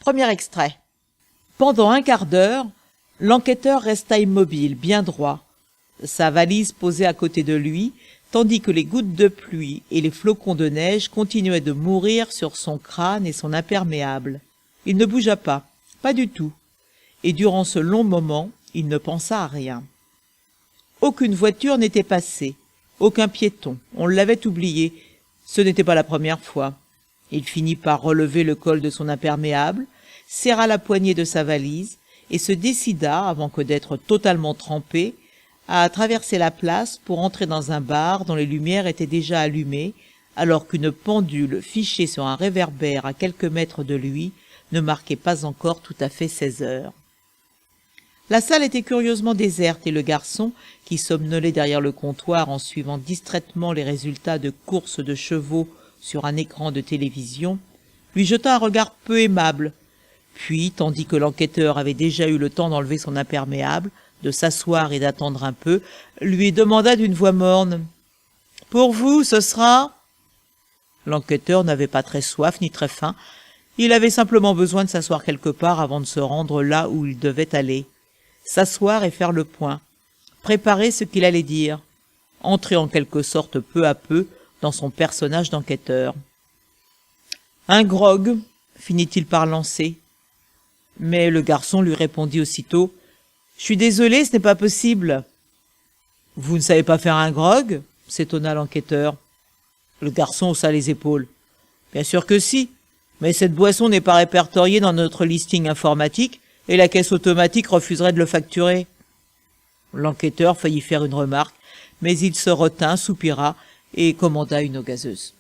Premier extrait. Pendant un quart d'heure, l'enquêteur resta immobile, bien droit, sa valise posée à côté de lui, tandis que les gouttes de pluie et les flocons de neige continuaient de mourir sur son crâne et son imperméable. Il ne bougea pas du tout, et durant ce long moment, il ne pensa à rien. Aucune voiture n'était passée, aucun piéton, on l'avait oublié, ce n'était pas la première fois. Il finit par relever le col de son imperméable, serra la poignée de sa valise et se décida, avant que d'être totalement trempé, à traverser la place pour entrer dans un bar dont les lumières étaient déjà allumées, alors qu'une pendule fichée sur un réverbère à quelques mètres de lui ne marquait pas encore tout à fait 16 heures. La salle était curieusement déserte et le garçon, qui somnolait derrière le comptoir en suivant distraitement les résultats de courses de chevaux sur un écran de télévision, lui jeta un regard peu aimable, puis, tandis que l'enquêteur avait déjà eu le temps d'enlever son imperméable, de s'asseoir et d'attendre un peu, lui demanda d'une voix morne : « Pour vous, ce sera… » L'enquêteur n'avait pas très soif ni très faim, il avait simplement besoin de s'asseoir quelque part avant de se rendre là où il devait aller. S'asseoir et faire le point, préparer ce qu'il allait dire, entrer en quelque sorte peu à peu dans son personnage d'enquêteur. « Un grog » finit-il par lancer. Mais le garçon lui répondit aussitôt : « Je suis désolé, ce n'est pas possible. »« Vous ne savez pas faire un grog » s'étonna l'enquêteur. Le garçon haussa les épaules. « Bien sûr que si, mais cette boisson n'est pas répertoriée dans notre listing informatique et la caisse automatique refuserait de le facturer. » L'enquêteur faillit faire une remarque, mais il se retint, soupira et commanda une eau gazeuse.